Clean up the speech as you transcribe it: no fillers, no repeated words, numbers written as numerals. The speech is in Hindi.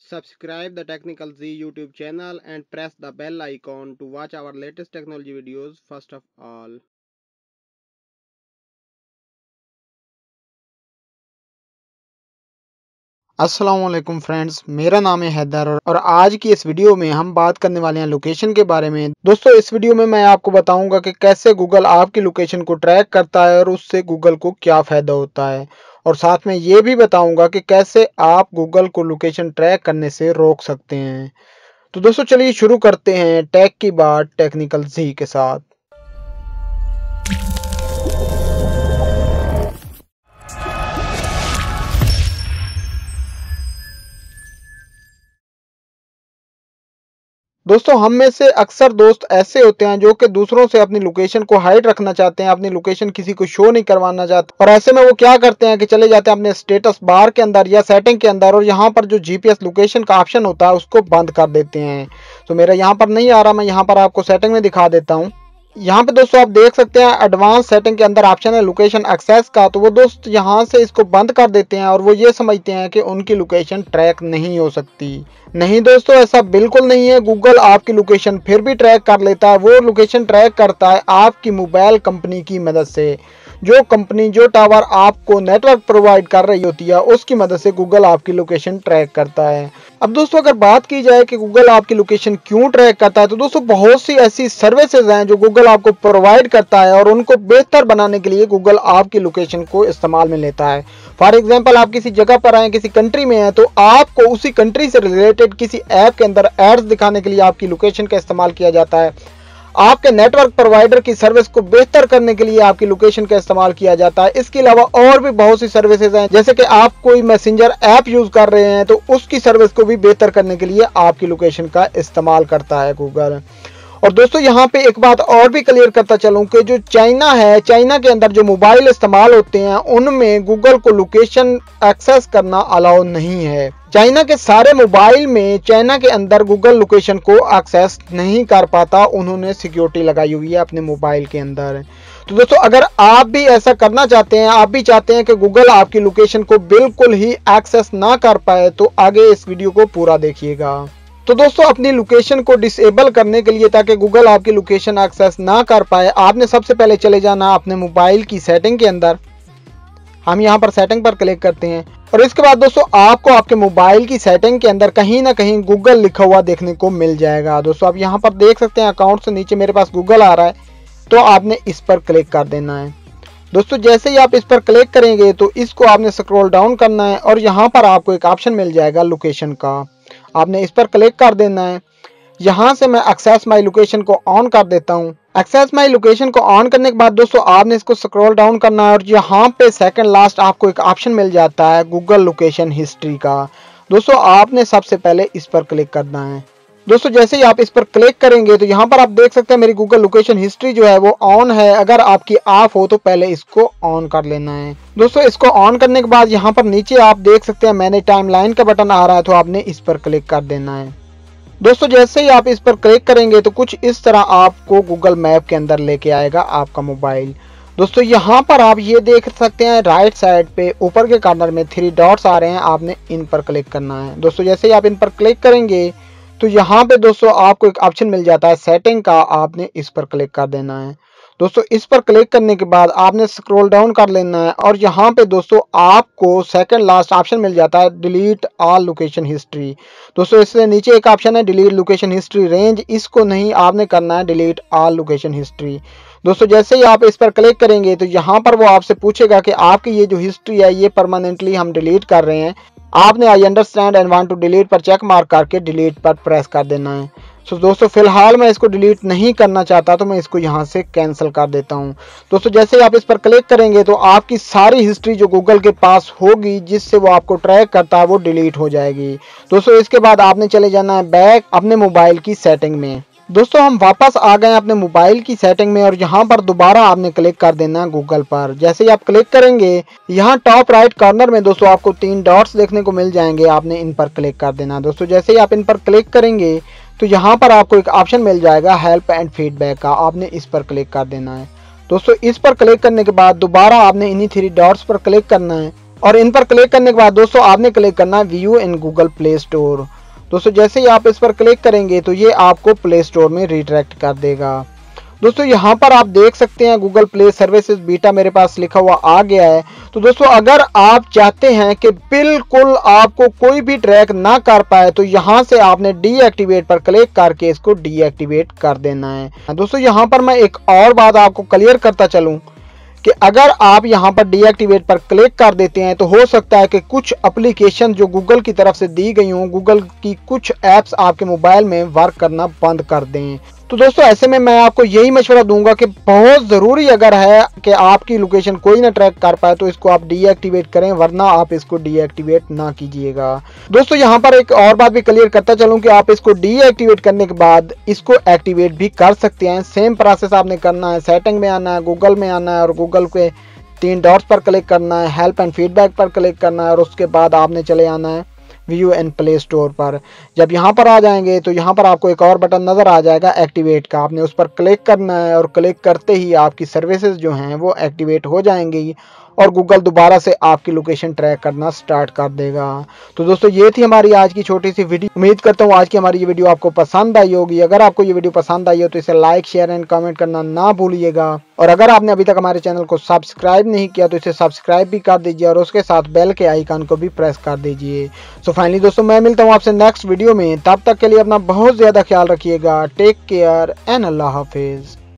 Subscribe the Technical Z YouTube channel and press the bell icon to watch our latest technology videos first of all. अस्सलाम वालेकुम फ्रेंड्स, मेरा नाम है हैदर और आज की इस वीडियो में हम बात करने वाले हैं लोकेशन के बारे में। दोस्तों, इस वीडियो में मैं आपको बताऊंगा कि कैसे गूगल आपकी लोकेशन को ट्रैक करता है और उससे गूगल को क्या फ़ायदा होता है, और साथ में ये भी बताऊंगा कि कैसे आप गूगल को लोकेशन ट्रैक करने से रोक सकते हैं। तो दोस्तों, चलिए शुरू करते हैं टेक की बात टेक्निकल जी के साथ। दोस्तों, हम में से अक्सर दोस्त ऐसे होते हैं जो कि दूसरों से अपनी लोकेशन को हाइड रखना चाहते हैं, अपनी लोकेशन किसी को शो नहीं करवाना चाहते, और ऐसे में वो क्या करते हैं कि चले जाते हैं अपने स्टेटस बार के अंदर या सेटिंग के अंदर, और यहाँ पर जो जीपीएस लोकेशन का ऑप्शन होता है उसको बंद कर देते हैं। तो मेरा यहाँ पर नहीं आ रहा, मैं यहाँ पर आपको सेटिंग में दिखा देता हूँ। यहाँ पे दोस्तों आप देख सकते हैं एडवांस सेटिंग के अंदर ऑप्शन है लोकेशन एक्सेस का। तो वो दोस्त यहाँ से इसको बंद कर देते हैं और वो ये समझते हैं कि उनकी लोकेशन ट्रैक नहीं हो सकती। नहीं दोस्तों, ऐसा बिल्कुल नहीं है। गूगल आपकी लोकेशन फिर भी ट्रैक कर लेता है। वो लोकेशन ट्रैक करता है आपकी मोबाइल कंपनी की मदद से। जो कंपनी जो टावर आपको नेटवर्क प्रोवाइड कर रही होती है उसकी मदद से गूगल आपकी लोकेशन ट्रैक करता है। अब दोस्तों, अगर बात की जाए कि गूगल आपकी लोकेशन क्यों ट्रैक करता है, तो दोस्तों बहुत सी ऐसी सर्विसेज हैं जो गूगल आपको प्रोवाइड करता है और उनको बेहतर बनाने के लिए गूगल आपकी लोकेशन को इस्तेमाल में लेता है। फॉर एग्जाम्पल, आप किसी जगह पर आए, किसी कंट्री में हैं, तो आपको उसी कंट्री से रिलेटेड किसी ऐप के अंदर एड्स दिखाने के लिए आपकी लोकेशन का इस्तेमाल किया जाता है। आपके नेटवर्क प्रोवाइडर की सर्विस को बेहतर करने के लिए आपकी लोकेशन का इस्तेमाल किया जाता है। इसके अलावा और भी बहुत सी सर्विसेज हैं, जैसे कि आप कोई मैसेंजर ऐप यूज कर रहे हैं तो उसकी सर्विस को भी बेहतर करने के लिए आपकी लोकेशन का इस्तेमाल करता है गूगल। और दोस्तों, यहाँ पे एक बात और भी क्लियर करता चलूं कि जो चाइना है, चाइना के अंदर जो मोबाइल इस्तेमाल होते हैं उनमें गूगल को लोकेशन एक्सेस करना अलाउ नहीं है। चाइना के सारे मोबाइल में चाइना के अंदर गूगल लोकेशन को एक्सेस नहीं कर पाता। उन्होंने सिक्योरिटी लगाई हुई है अपने मोबाइल के अंदर। तो दोस्तों, अगर आप भी ऐसा करना चाहते हैं, आप भी चाहते हैं कि गूगल आपकी लोकेशन को बिल्कुल ही एक्सेस ना कर पाए, तो आगे इस वीडियो को पूरा देखिएगा। तो दोस्तों, अपनी लोकेशन को डिसेबल करने के लिए, ताकि गूगल आपकी लोकेशन एक्सेस ना कर पाए, आपने सबसे पहले चले जाना अपने मोबाइल की सेटिंग के अंदर। हम यहाँ पर सेटिंग पर क्लिक करते हैं और इसके बाद दोस्तों आपको आपके मोबाइल की सेटिंग के अंदर कहीं ना कहीं गूगल लिखा हुआ देखने को मिल जाएगा। दोस्तों, आप यहाँ पर देख सकते हैं अकाउंट से नीचे मेरे पास गूगल आ रहा है, तो आपने इस पर क्लिक कर देना है। दोस्तों, जैसे ही आप इस पर क्लिक करेंगे तो इसको आपने स्क्रॉल डाउन करना है और यहाँ पर आपको एक ऑप्शन मिल जाएगा लोकेशन का। आपने इस पर क्लिक कर देना है। यहाँ से मैं एक्सेस माई लोकेशन को ऑन कर देता हूँ। एक्सेस माई लोकेशन को ऑन करने के बाद दोस्तों आपने इसको स्क्रॉल डाउन करना है और यहाँ पे सेकंड लास्ट आपको एक ऑप्शन मिल जाता है गूगल लोकेशन हिस्ट्री का। दोस्तों, आपने सबसे पहले इस पर क्लिक करना है। दोस्तों, जैसे ही आप इस पर क्लिक करेंगे तो यहाँ पर आप देख सकते हैं मेरी गूगल लोकेशन हिस्ट्री जो है वो ऑन है। अगर आपकी ऑफ हो तो पहले इसको ऑन कर लेना है। दोस्तों, इसको ऑन करने के बाद यहाँ पर नीचे आप देख सकते हैं मैंने टाइमलाइन का बटन आ रहा है, तो आपने इस पर क्लिक कर देना है। दोस्तों, जैसे ही आप इस पर क्लिक करेंगे तो कुछ इस तरह आपको गूगल मैप के अंदर लेके आएगा आपका मोबाइल। दोस्तों, यहाँ पर आप ये देख सकते हैं राइट साइड पे ऊपर के कॉर्नर में 3 डॉट्स आ रहे हैं, आपने इन पर क्लिक करना है। दोस्तों, जैसे ही आप इन पर क्लिक करेंगे तो यहाँ पे दोस्तों आपको एक ऑप्शन मिल जाता है सेटिंग का, आपने इस पर क्लिक कर देना है। दोस्तों, इस पर क्लिक करने के बाद आपने स्क्रॉल डाउन कर लेना है और यहाँ पे दोस्तों आपको सेकंड लास्ट ऑप्शन मिल जाता है डिलीट ऑल लोकेशन हिस्ट्री। दोस्तों, इससे नीचे एक ऑप्शन है डिलीट लोकेशन हिस्ट्री रेंज, इसको नहीं आपने करना है डिलीट ऑल लोकेशन हिस्ट्री। दोस्तों, जैसे ही आप इस पर क्लिक करेंगे तो यहाँ पर वो आपसे पूछेगा कि आपकी ये जो हिस्ट्री है ये परमानेंटली हम डिलीट कर रहे हैं। आपने I understand and want to delete पर चेक मार्क करके डिलीट पर प्रेस कर देना है। सो दोस्तों, फिलहाल मैं इसको डिलीट नहीं करना चाहता, तो मैं इसको यहाँ से कैंसिल कर देता हूँ। दोस्तों, जैसे ही आप इस पर क्लिक करेंगे तो आपकी सारी हिस्ट्री जो गूगल के पास होगी जिससे वो आपको ट्रैक करता है वो डिलीट हो जाएगी। दोस्तों, इसके बाद आपने चले जाना है बैक अपने मोबाइल की सेटिंग में। दोस्तों, हम वापस आ गए अपने मोबाइल की सेटिंग में और यहाँ पर दोबारा आपने क्लिक कर देना है गूगल पर। जैसे ही आप क्लिक करेंगे यहाँ टॉप राइट कॉर्नर में दोस्तों आपको 3 डॉट्स देखने को मिल जाएंगे, आपने इन पर क्लिक कर देना है। दोस्तों, जैसे ही आप इन पर क्लिक करेंगे तो यहाँ पर आपको एक ऑप्शन मिल जाएगा हेल्प एंड फीडबैक का, आपने इस पर क्लिक कर देना है। दोस्तों, इस पर क्लिक करने के बाद दोबारा आपने इन्हीं 3 डॉट्स पर क्लिक करना है और इन पर क्लिक करने के बाद दोस्तों आपने क्लिक करना है view in Google play store. दोस्तों जैसे ही आप इस पर क्लिक करेंगे तो ये आपको प्ले स्टोर में रिडायरेक्ट कर देगा। दोस्तों यहाँ पर आप देख सकते हैं गूगल प्ले सर्विसेज बीटा मेरे पास लिखा हुआ आ गया है। तो दोस्तों अगर आप चाहते हैं कि बिल्कुल आपको कोई भी ट्रैक ना कर पाए तो यहाँ से आपने डीएक्टिवेट पर क्लिक करके इसको डीएक्टिवेट कर देना है। दोस्तों यहाँ पर मैं एक और बात आपको क्लियर करता चलूँ कि अगर आप यहाँ पर डीएक्टिवेट पर क्लिक कर देते हैं तो हो सकता है कि कुछ एप्लीकेशन जो गूगल की तरफ से दी गई हों, गूगल की कुछ ऐप्स आपके मोबाइल में वर्क करना बंद कर दें। तो दोस्तों ऐसे में मैं आपको यही मशवरा दूंगा कि बहुत ज़रूरी अगर है कि आपकी लोकेशन कोई ना ट्रैक कर पाए तो इसको आप डीएक्टिवेट करें, वरना आप इसको डीएक्टिवेट ना कीजिएगा। दोस्तों यहाँ पर एक और बात भी क्लियर करता चलूँ कि आप इसको डीएक्टिवेट करने के बाद इसको एक्टिवेट भी कर सकते हैं। सेम प्रोसेस आपने करना है, सेटिंग में आना है, गूगल में आना है और गूगल के 3 डॉट्स पर क्लिक करना है, हेल्प एंड फीडबैक पर क्लिक करना है और उसके बाद आपने चले आना है व्यू एंड प्ले स्टोर पर। जब यहाँ पर आ जाएंगे तो यहाँ पर आपको एक और बटन नज़र आ जाएगा एक्टिवेट का, आपने उस पर क्लिक करना है और क्लिक करते ही आपकी सर्विसेज जो हैं वो एक्टिवेट हो जाएंगी और गूगल दोबारा से आपकी लोकेशन ट्रैक करना स्टार्ट कर देगा। तो दोस्तों ये थी हमारी आज की छोटी सी वीडियो। उम्मीद करता हूँ आज की हमारी ये वीडियो आपको पसंद आई होगी। अगर आपको ये वीडियो पसंद आई हो तो इसे लाइक, शेयर एंड कमेंट करना ना भूलिएगा। और अगर आपने अभी तक हमारे चैनल को सब्सक्राइब नहीं किया तो इसे सब्सक्राइब भी कर दीजिए और उसके साथ बेल के आइकन को भी प्रेस कर दीजिए। सो फाइनली दोस्तों मैं मिलता हूँ आपसे नेक्स्ट वीडियो में। तब तक के लिए अपना बहुत ज़्यादा ख्याल रखिएगा। टेक केयर एंड अल्लाह हाफिज़।